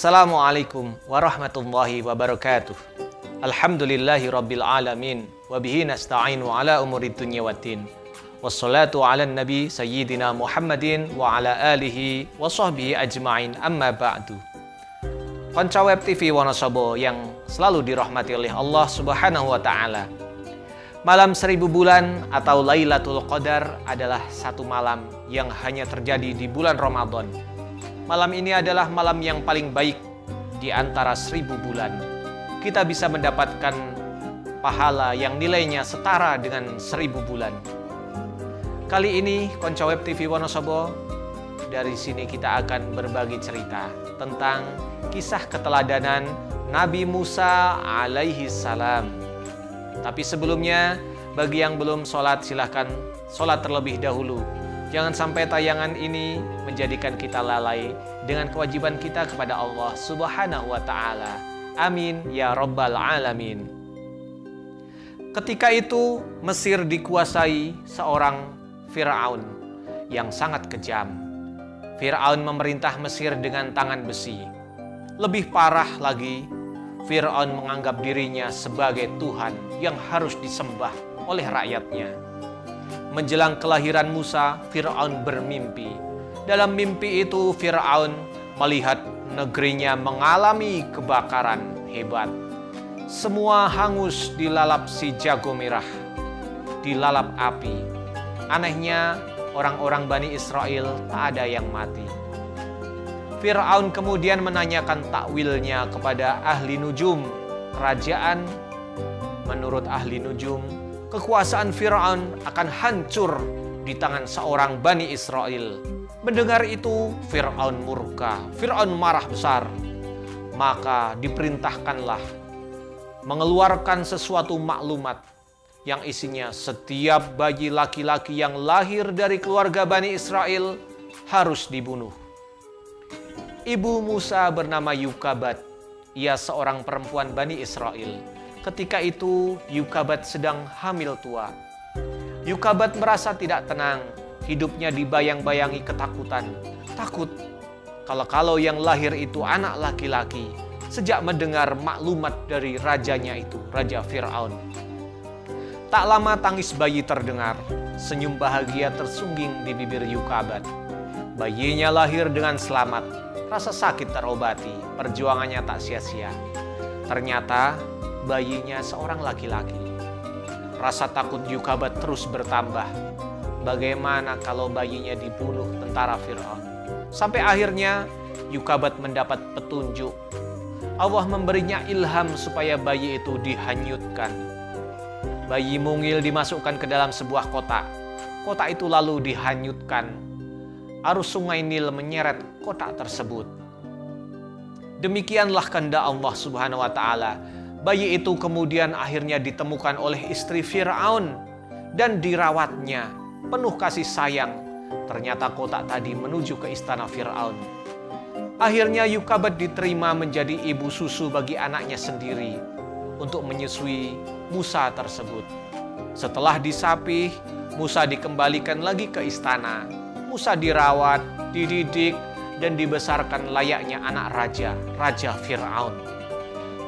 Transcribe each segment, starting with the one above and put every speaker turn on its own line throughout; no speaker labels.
Assalamualaikum warahmatullahi wabarakatuh. Alhamdulillahi rabbil alamin. Wabihi nasta'inu ala umurid dunya waddin. Wassalatu ala nabi sayyidina Muhammadin wa ala alihi wa sahbihi ajma'in, amma ba'du. Konco Web TV Wonosobo yang selalu dirahmati oleh Allah Subhanahu wa Ta'ala. Malam 1000 bulan atau Lailatul Qadar adalah satu malam yang hanya terjadi di bulan Ramadan. Malam ini adalah malam yang paling baik di antara 1000 bulan. Kita bisa mendapatkan pahala yang nilainya setara dengan 1000 bulan. Kali ini Konco Web TV Wonosobo, dari sini kita akan berbagi cerita tentang kisah keteladanan Nabi Musa alaihi salam. Tapi sebelumnya, bagi yang belum sholat, silahkan sholat terlebih dahulu. Jangan sampai tayangan ini menjadikan kita lalai dengan kewajiban kita kepada Allah Subhanahu wa Ta'ala. Amin ya Rabbal Alamin. Ketika itu Mesir dikuasai seorang Fir'aun yang sangat kejam. Fir'aun memerintah Mesir dengan tangan besi. Lebih parah lagi, Fir'aun menganggap dirinya sebagai Tuhan yang harus disembah oleh rakyatnya. Menjelang kelahiran Musa, Fir'aun bermimpi. Dalam mimpi itu Fir'aun melihat negerinya mengalami kebakaran hebat. Semua hangus dilalap si jago merah, dilalap api. Anehnya, orang-orang Bani Israel tak ada yang mati. Fir'aun kemudian menanyakan takwilnya kepada ahli nujum kerajaan. Menurut ahli nujum, kekuasaan Fir'aun akan hancur di tangan seorang Bani Israel. Mendengar itu, Fir'aun murka, Fir'aun marah besar. Maka diperintahkanlah mengeluarkan sesuatu maklumat yang isinya setiap bayi laki-laki yang lahir dari keluarga Bani Israel harus dibunuh. Ibu Musa bernama Yukabat. Ia seorang perempuan Bani Israel. Ketika itu Yukabat sedang hamil tua. Yukabat merasa tidak tenang. Hidupnya dibayang-bayangi ketakutan. Takut kalau yang lahir itu anak laki-laki. Sejak mendengar maklumat dari rajanya itu, Raja Fir'aun. Tak lama tangis bayi terdengar. Senyum bahagia tersungging di bibir Yukabat. Bayinya lahir dengan selamat. Rasa sakit terobati. Perjuangannya tak sia-sia. Ternyata bayinya seorang laki-laki. Rasa takut Yukabat terus bertambah. Bagaimana kalau bayinya dibunuh tentara Fir'aun? Sampai akhirnya Yukabat mendapat petunjuk. Allah memberinya ilham supaya bayi itu dihanyutkan. Bayi mungil dimasukkan ke dalam sebuah kotak. Kotak itu lalu dihanyutkan. Arus sungai Nil menyeret kotak tersebut. Demikianlah kehendak Allah Subhanahu wa Ta'ala. Bayi itu kemudian akhirnya ditemukan oleh istri Fir'aun dan dirawatnya penuh kasih sayang. Ternyata kotak tadi menuju ke istana Fir'aun. Akhirnya Yukabat diterima menjadi ibu susu bagi anaknya sendiri untuk menyusui Musa tersebut. Setelah disapih, Musa dikembalikan lagi ke istana. Musa dirawat, dididik, dan dibesarkan layaknya anak raja, Raja Fir'aun.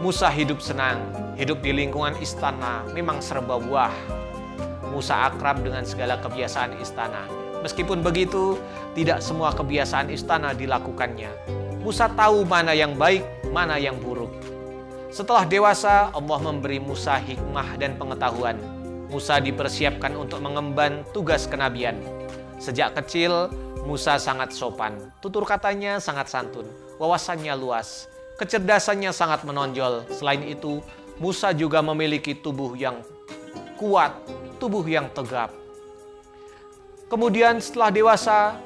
Musa hidup senang, hidup di lingkungan istana memang serba buah. Musa akrab dengan segala kebiasaan istana. Meskipun begitu, tidak semua kebiasaan istana dilakukannya. Musa tahu mana yang baik, mana yang buruk. Setelah dewasa, Allah memberi Musa hikmah dan pengetahuan. Musa dipersiapkan untuk mengemban tugas kenabian. Sejak kecil, Musa sangat sopan. Tutur katanya sangat santun. Wawasannya luas. Kecerdasannya sangat menonjol. Selain itu, Musa juga memiliki tubuh yang kuat, tubuh yang tegap. Kemudian setelah dewasa,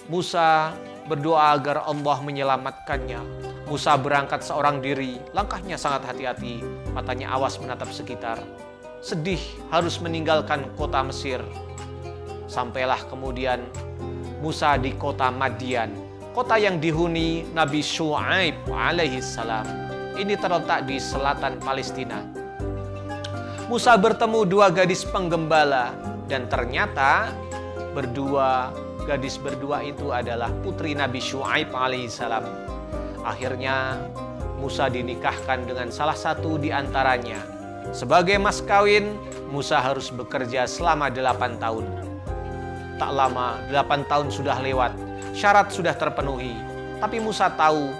Musa berdoa agar Allah menyelamatkannya. Musa berangkat seorang diri, langkahnya sangat hati-hati, matanya awas menatap sekitar. Sedih harus meninggalkan kota Mesir. Sampailah kemudian Musa di kota Madian, kota yang dihuni Nabi Syu'aib alaihi salam. Ini terletak di selatan Palestina. Musa bertemu dua gadis penggembala dan ternyata gadis berdua itu adalah putri Nabi Syu'aib alaihissalam. Akhirnya Musa dinikahkan dengan salah satu di antaranya. Sebagai mas kawin, Musa harus bekerja selama 8 tahun. Tak lama, 8 tahun sudah lewat, syarat sudah terpenuhi. Tapi Musa tahu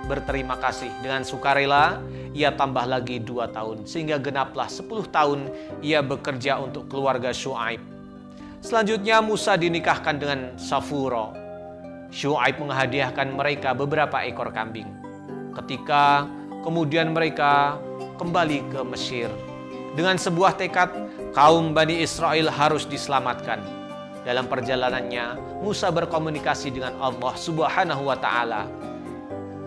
berterima kasih. Dengan sukarela, ia tambah lagi 2 tahun. Sehingga genaplah 10 tahun ia bekerja untuk keluarga Syuaib. Selanjutnya Musa dinikahkan dengan Safuro. Syuaib menghadiahkan mereka beberapa ekor kambing. Ketika kemudian mereka kembali ke Mesir, dengan sebuah tekad, kaum Bani Israel harus diselamatkan. Dalam perjalanannya, Musa berkomunikasi dengan Allah Subhanahu wa Ta'ala.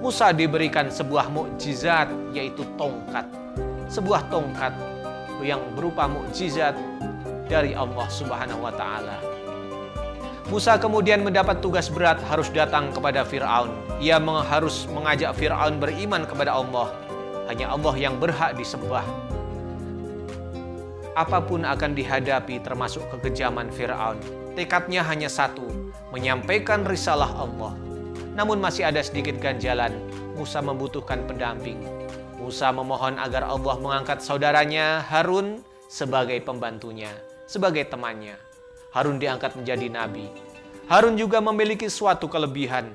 Musa diberikan sebuah mukjizat, yaitu tongkat. Sebuah tongkat yang berupa mukjizat dari Allah Subhanahu wa Ta'ala. Musa kemudian mendapat tugas berat, harus datang kepada Fir'aun. Ia harus mengajak Fir'aun beriman kepada Allah. Hanya Allah yang berhak disembah. Apapun akan dihadapi termasuk kekejaman Fir'aun. Tekadnya hanya satu, menyampaikan risalah Allah. Namun masih ada sedikit ganjalan. Musa membutuhkan pendamping. Musa memohon agar Allah mengangkat saudaranya Harun sebagai pembantunya, sebagai temannya. Harun diangkat menjadi nabi. Harun juga memiliki suatu kelebihan.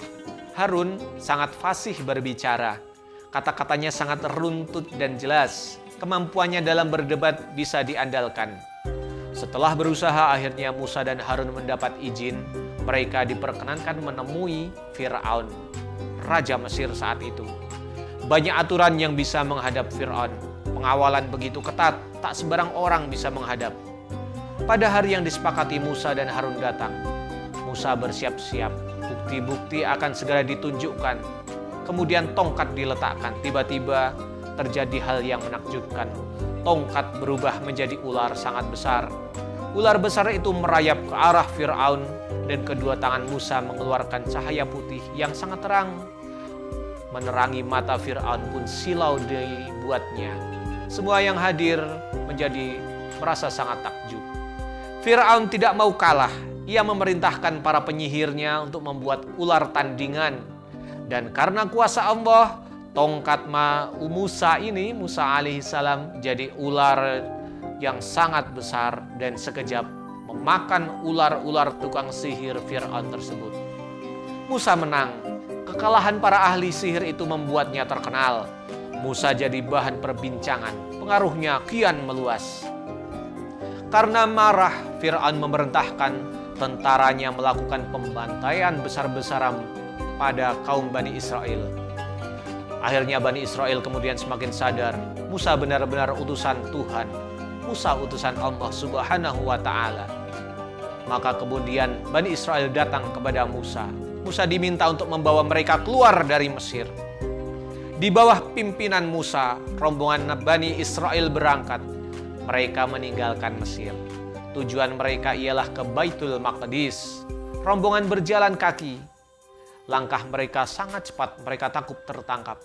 Harun sangat fasih berbicara. Kata-katanya sangat runtut dan jelas. Kemampuannya dalam berdebat bisa diandalkan. Setelah berusaha, akhirnya Musa dan Harun mendapat izin. Mereka diperkenankan menemui Fir'aun, Raja Mesir saat itu. Banyak aturan yang bisa menghadap Fir'aun. Pengawalan begitu ketat, tak sembarang orang bisa menghadap. Pada hari yang disepakati, Musa dan Harun datang. Musa bersiap-siap, bukti-bukti akan segera ditunjukkan. Kemudian tongkat diletakkan. Tiba-tiba terjadi hal yang menakjubkan. Tongkat berubah menjadi ular sangat besar. Ular besar itu merayap ke arah Fir'aun dan kedua tangan Musa mengeluarkan cahaya putih yang sangat terang. Menerangi mata Fir'aun pun silau dibuatnya. Semua yang hadir menjadi merasa sangat takjub. Fir'aun tidak mau kalah. Ia memerintahkan para penyihirnya untuk membuat ular tandingan. Dan karena kuasa Allah, tongkat Musa ini, Musa alaihissalam, jadi ular yang sangat besar dan sekejap memakan ular-ular tukang sihir Fir'aun tersebut. Musa menang. Kekalahan para ahli sihir itu membuatnya terkenal. Musa jadi bahan perbincangan. Pengaruhnya kian meluas. Karena marah, Fir'aun memerintahkan tentaranya melakukan pembantaian besar-besaran pada kaum Bani Israel. Akhirnya Bani Israel kemudian semakin sadar, Musa benar-benar utusan Tuhan. Musa utusan Allah Subhanahu wa Ta'ala. Maka kemudian Bani Israel datang kepada Musa. Musa diminta untuk membawa mereka keluar dari Mesir. Di bawah pimpinan Musa, rombongan Bani Israel berangkat. Mereka meninggalkan Mesir. Tujuan mereka ialah ke Baitul Maqdis. Rombongan berjalan kaki. Langkah mereka sangat cepat, mereka takut tertangkap.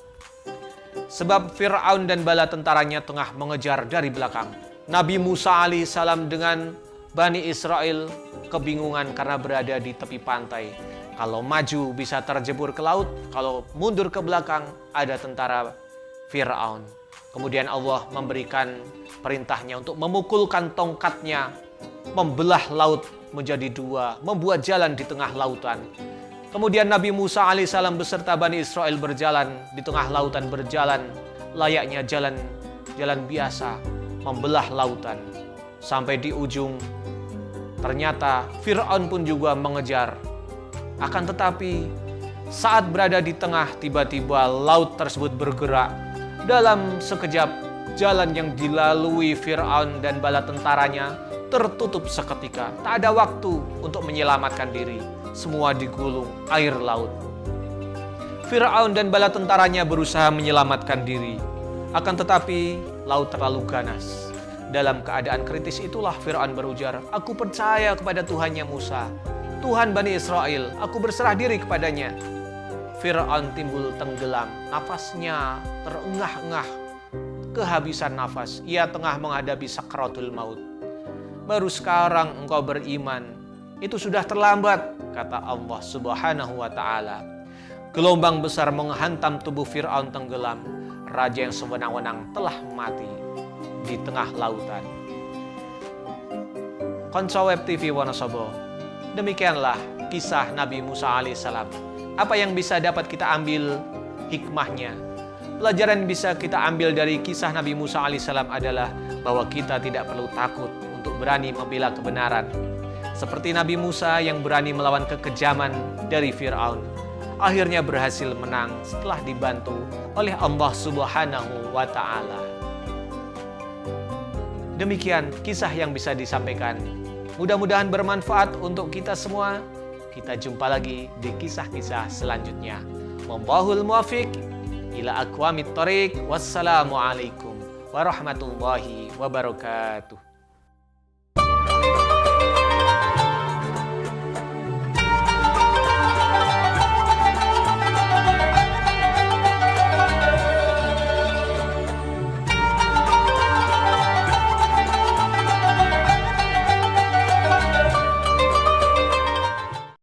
Sebab Fir'aun dan bala tentaranya tengah mengejar dari belakang. Nabi Musa alaihissalam dengan Bani Israel kebingungan karena berada di tepi pantai. Kalau maju bisa terjebur ke laut, kalau mundur ke belakang ada tentara Fir'aun. Kemudian Allah memberikan perintahnya untuk memukulkan tongkatnya, membelah laut menjadi dua, membuat jalan di tengah lautan. Kemudian Nabi Musa alaihissalam beserta Bani Israel berjalan di tengah lautan, berjalan layaknya jalan biasa, membelah lautan. Sampai di ujung, ternyata Fir'aun pun juga mengejar. Akan tetapi, saat berada di tengah, tiba-tiba laut tersebut bergerak. Dalam sekejap, jalan yang dilalui Fir'aun dan bala tentaranya tertutup seketika. Tak ada waktu untuk menyelamatkan diri. Semua digulung air laut. Fir'aun dan bala tentaranya berusaha menyelamatkan diri. Akan tetapi, laut terlalu ganas. Dalam keadaan kritis itulah Fir'aun berujar, "Aku percaya kepada Tuhannya Musa, Tuhan Bani Israel, aku berserah diri kepadanya." Fir'aun timbul tenggelam, nafasnya terengah-engah, kehabisan nafas. Ia tengah menghadapi sakratul maut. "Baru sekarang engkau beriman, itu sudah terlambat," kata Allah Subhanahu wa Ta'ala. Gelombang besar menghantam tubuh Fir'aun tenggelam. Raja yang sewenang-wenang telah mati di tengah lautan. Konco Web TV Wonosobo, demikianlah kisah Nabi Musa alaihissalam. Apa yang bisa dapat kita ambil hikmahnya? Pelajaran bisa kita ambil dari kisah Nabi Musa alaihissalam adalah bahwa kita tidak perlu takut untuk berani membela kebenaran. Seperti Nabi Musa yang berani melawan kekejaman dari Fir'aun, akhirnya berhasil menang setelah dibantu oleh Allah Subhanahu wa Ta'ala. Demikian kisah yang bisa disampaikan. Mudah-mudahan bermanfaat untuk kita semua. Kita jumpa lagi di kisah-kisah selanjutnya. Wallahul muwaffiq ila aqwamit thoriq. Wassalamualaikum warahmatullahi wabarakatuh.